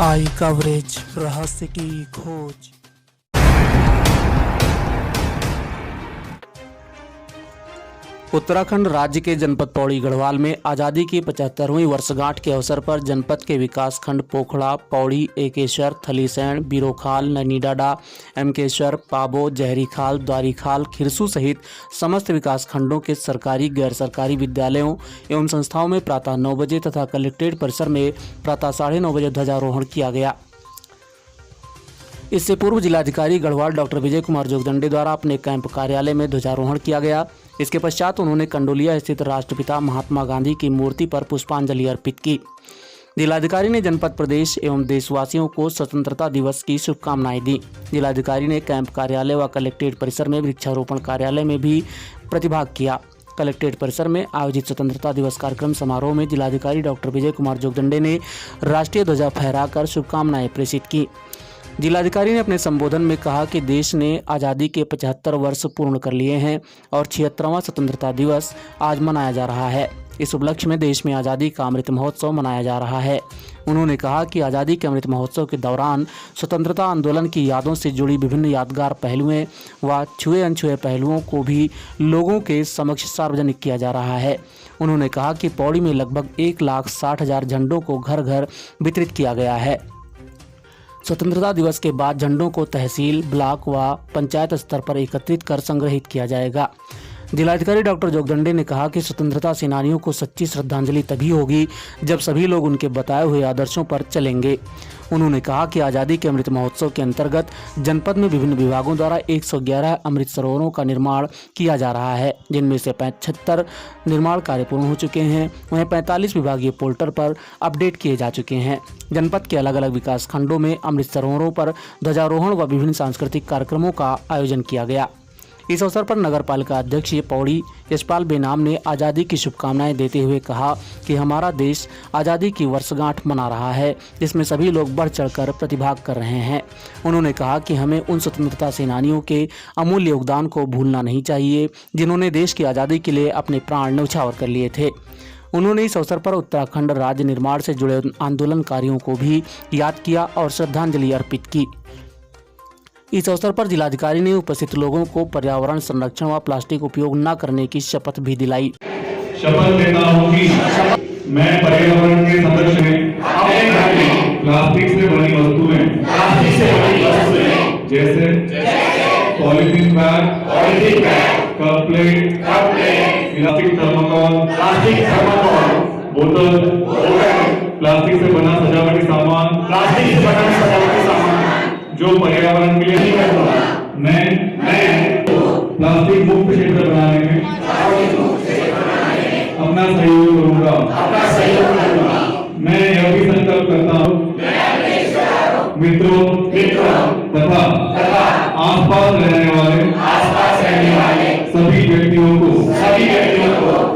आई coverage, रहस्य की खोज। उत्तराखंड राज्य के जनपद पौड़ी गढ़वाल में आज़ादी की 75वीं वर्षगांठ के अवसर पर जनपद के विकास खंड पोखड़ा, पौड़ी, एकेश्वर, थलीसैंण, बीरोखाल, नैनीडांडा, एमकेश्वर, पाबो, जहरीखाल, द्वारीखाल, खिरसू सहित समस्त विकास खंडों के सरकारी, गैर सरकारी विद्यालयों एवं संस्थाओं में प्रातः 9 बजे तथा कलेक्ट्रेट परिसर में प्रातः 9:30 बजे ध्वजारोहण किया गया। इससे पूर्व जिलाधिकारी गढ़वाल डॉक्टर विजय कुमार जोगदंडे द्वारा अपने कैंप कार्यालय में ध्वजारोहण किया गया। इसके पश्चात उन्होंने कंडोलिया स्थित राष्ट्रपिता महात्मा गांधी की मूर्ति पर पुष्पांजलि अर्पित की। जिलाधिकारी ने जनपद, प्रदेश एवं देशवासियों को स्वतंत्रता दिवस की शुभकामनाएं दी। जिलाधिकारी ने कैंप कार्यालय व कलेक्ट्रेट परिसर में वृक्षारोपण कार्यालय में भी प्रतिभाग किया। कलेक्ट्रेट परिसर में आयोजित स्वतंत्रता दिवस कार्यक्रम समारोह में जिलाधिकारी डॉक्टर विजय कुमार जोगदंडे ने राष्ट्रीय ध्वजा फहराकर शुभकामनाएं प्रेषित की। जिलाधिकारी ने अपने संबोधन में कहा कि देश ने आज़ादी के 75 वर्ष पूर्ण कर लिए हैं और 76वां स्वतंत्रता दिवस आज मनाया जा रहा है। इस उपलक्ष्य में देश में आज़ादी का अमृत महोत्सव मनाया जा रहा है। उन्होंने कहा कि आज़ादी के अमृत महोत्सव के दौरान स्वतंत्रता आंदोलन की यादों से जुड़ी विभिन्न यादगार पहलुओं व छुए अनछुए पहलुओं को भी लोगों के समक्ष सार्वजनिक किया जा रहा है। उन्होंने कहा कि पौड़ी में लगभग 1,60,000 झंडों को घर घर वितरित किया गया है। स्वतंत्रता दिवस के बाद झंडों को तहसील, ब्लॉक व पंचायत स्तर पर एकत्रित कर संग्रहित किया जाएगा। जिलाधिकारी डॉक्टर जोगदंडे ने कहा कि स्वतंत्रता सेनानियों को सच्ची श्रद्धांजलि तभी होगी जब सभी लोग उनके बताए हुए आदर्शों पर चलेंगे। उन्होंने कहा कि आज़ादी के अमृत महोत्सव के अंतर्गत जनपद में विभिन्न विभागों द्वारा 111 अमृत सरोवरों का निर्माण किया जा रहा है, जिनमें से 75 निर्माण कार्य पूर्ण हो चुके हैं। वहीं 45 विभागीय पोर्टल पर अपडेट किए जा चुके हैं। जनपद के अलग अलग विकास खंडों में अमृत सरोवरों पर ध्वजारोहण व विभिन्न सांस्कृतिक कार्यक्रमों का आयोजन किया गया। इस अवसर पर नगर पालिका अध्यक्ष पौड़ी यशपाल बेनाम ने आज़ादी की शुभकामनाएं देते हुए कहा कि हमारा देश आज़ादी की वर्षगांठ मना रहा है, जिसमें सभी लोग बढ़ चढ़कर प्रतिभाग कर रहे हैं। उन्होंने कहा कि हमें उन स्वतंत्रता सेनानियों के अमूल्य योगदान को भूलना नहीं चाहिए, जिन्होंने देश की आज़ादी के लिए अपने प्राण न्यौछावर कर लिए थे। उन्होंने इस अवसर पर उत्तराखंड राज्य निर्माण से जुड़े आंदोलनकारियों को भी याद किया और श्रद्धांजलि अर्पित की। इस अवसर पर जिलाधिकारी ने उपस्थित लोगों को पर्यावरण संरक्षण व प्लास्टिक उपयोग न करने की शपथ भी दिलाई। शपथ लेता हूँ कि मैं पर्यावरण के संरक्षण में प्लास्टिक से बनी वस्तुएं जैसे polythene bag, cup plate, plastic thermocol, बोतल, प्लास्टिक से बना सजावटी सामान, जो पर्यावरण के लिए मैं प्लास्टिक मुक्त क्षेत्र बनाने में अपना सहयोग करूंगा। मैं यह भी संकल्प करता हूँ मित्रों तथा आसपास रहने वाले सभी व्यक्तियों को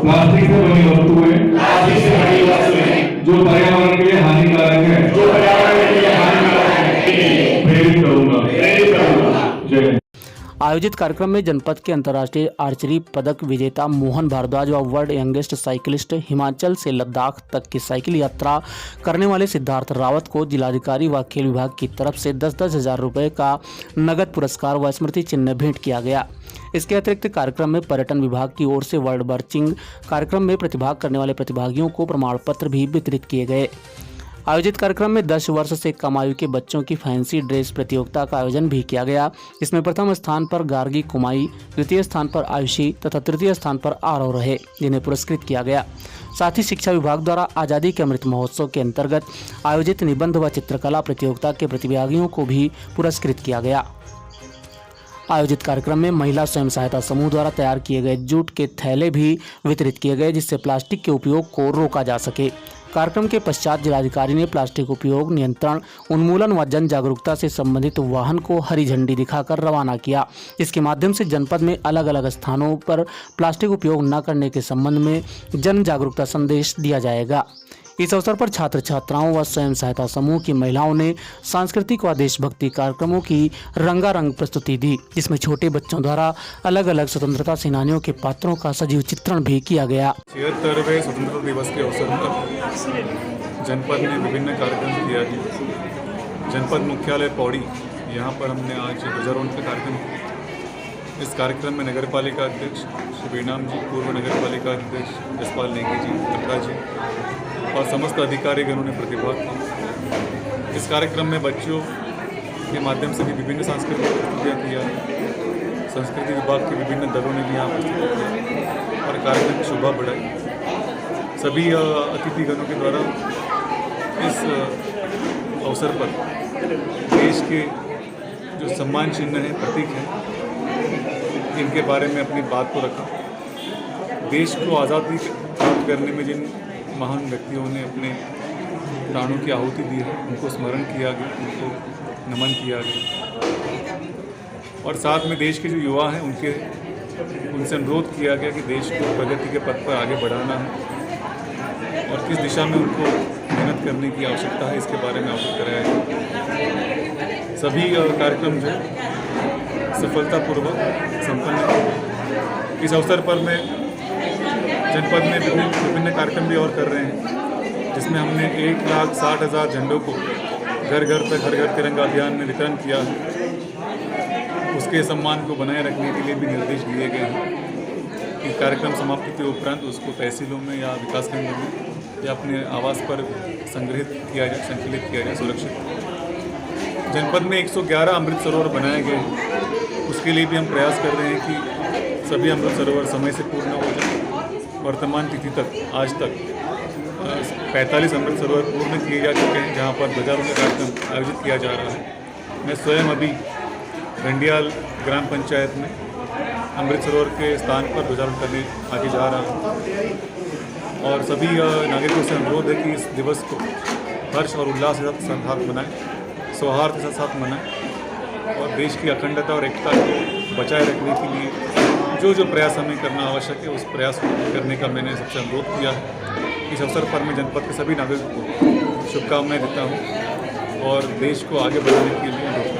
प्लास्टिक से बनी वस्तुएं जो पर्यावरण के लिए हानिकारक है प्रेरित करूंगा। जय। आयोजित कार्यक्रम में जनपद के अंतर्राष्ट्रीय आर्चरी पदक विजेता मोहन भारद्वाज व वर्ल्ड यंगेस्ट साइकिलिस्ट, हिमाचल से लद्दाख तक की साइकिल यात्रा करने वाले सिद्धार्थ रावत को जिलाधिकारी व खेल विभाग की तरफ से 10-10 हज़ार रुपये का नगद पुरस्कार व स्मृति चिन्ह भेंट किया गया। इसके अतिरिक्त कार्यक्रम में पर्यटन विभाग की ओर से वर्ल्ड बर्चिंग कार्यक्रम में प्रतिभाग करने वाले प्रतिभागियों को प्रमाण पत्र भी वितरित किए गए। आयोजित कार्यक्रम में 10 वर्ष से कम आयु के बच्चों की फैंसी ड्रेस प्रतियोगिता का आयोजन भी किया गया। इसमें प्रथम स्थान पर गार्गी कुमाई, द्वितीय स्थान पर आयुषी तथा तृतीय स्थान पर आरव रहे, जिन्हें पुरस्कृत किया गया। साथ ही शिक्षा विभाग द्वारा आज़ादी के अमृत महोत्सव के अंतर्गत आयोजित निबंध व चित्रकला प्रतियोगिता के प्रतिभागियों को भी पुरस्कृत किया गया। आयोजित कार्यक्रम में महिला स्वयं सहायता समूह द्वारा तैयार किए गए जूट के थैले भी वितरित किए गए, जिससे प्लास्टिक के उपयोग को रोका जा सके। कार्यक्रम के पश्चात जिलाधिकारी ने प्लास्टिक उपयोग नियंत्रण, उन्मूलन व जन जागरूकता से संबंधित वाहन को हरी झंडी दिखाकर रवाना किया। इसके माध्यम से जनपद में अलग अलग स्थानों पर प्लास्टिक उपयोग न करने के संबंध में जन जागरूकता संदेश दिया जाएगा। इस अवसर पर छात्र छात्राओं व स्वयं सहायता समूह की महिलाओं ने सांस्कृतिक व देशभक्ति कार्यक्रमों की रंगारंग प्रस्तुति दी, जिसमें छोटे बच्चों द्वारा अलग अलग स्वतंत्रता सेनानियों के पात्रों का सजीव चित्रण भी किया गया। 76वें स्वतंत्रता दिवस के अवसर पर जनपद में विभिन्न कार्यक्रम किया गया। जनपद मुख्यालय पौड़ी, यहाँ पर हमने आज ध्वजारोहण का कार्यक्रम किया। इस कार्यक्रम में नगर पालिका अध्यक्ष श्री बेनाम जी, पूर्व नगर पालिका अध्यक्ष जसपाल नेगी जी, कटरा जी और समस्त अधिकारीगणों ने प्रतिभाग किया। इस कार्यक्रम में बच्चों के माध्यम से भी विभिन्न सांस्कृतिक प्रस्तुतियाँ किया, संस्कृति विभाग के विभिन्न दलों ने भी यहाँ प्रस्तुत किया और कार्यक्रम की शोभा बढ़ाई। सभी अतिथिगणों के द्वारा इस अवसर पर देश के जो सम्मान चिन्ह हैं, प्रतीक हैं, इनके बारे में अपनी बात को रखा। देश को आज़ादी प्राप्त करने में जिन महान व्यक्तियों ने अपने प्राणों की आहुति दी है, उनको स्मरण किया गया, उनको नमन किया गया और साथ में देश के जो युवा हैं उनसे अनुरोध किया गया कि देश को प्रगति के पथ पर आगे बढ़ाना है और किस दिशा में उनको मेहनत करने की आवश्यकता है, इसके बारे में अवगत कराया गया। सभी कार्यक्रम जो सफलतापूर्वक संपन्न हुए। इस अवसर पर मैं जनपद में विभिन्न कार्यक्रम भी और कर रहे हैं, जिसमें हमने 1,60,000 झंडों को घर घर तक हर घर तिरंगा अभियान में वितरण किया है। उसके सम्मान को बनाए रखने के लिए भी निर्देश दिए गए हैं कि कार्यक्रम समाप्ति के उपरांत उसको तहसीलों में या विकासखंडों में या अपने आवास पर संग्रहित किया जाए, संकलित किया जाए, सुरक्षित। जनपद में 111 अमृत सरोवर बनाए गए हैं, उसके लिए भी हम प्रयास कर रहे हैं कि सभी अमृत सरोवर समय से पूर्ण हो जाए। वर्तमान तिथि तक आज तक 45 अमृत सरोवर पूर्ण किए जा चुके हैं, जहाँ पर ध्वजारोहण का कार्यक्रम आयोजित किया जा रहा है। मैं स्वयं अभी घंडियाल ग्राम पंचायत में अमृत सरोवर के स्थान पर ध्वजारोहण करने आगे जा रहा हूँ और सभी नागरिकों से अनुरोध है कि इस दिवस को हर्ष और उल्लास के साथ मनाएं, सौहार्द के साथ मनाएं और देश की अखंडता और एकता को बचाए रखने के लिए जो प्रयास हमें करना आवश्यक है, उस प्रयास को करने का मैंने सबसे अनुरोध किया है। इस अवसर पर मैं जनपद के सभी नागरिकों को शुभकामनाएं देता हूँ और देश को आगे बढ़ाने के लिए अनुरोध करता हूँ।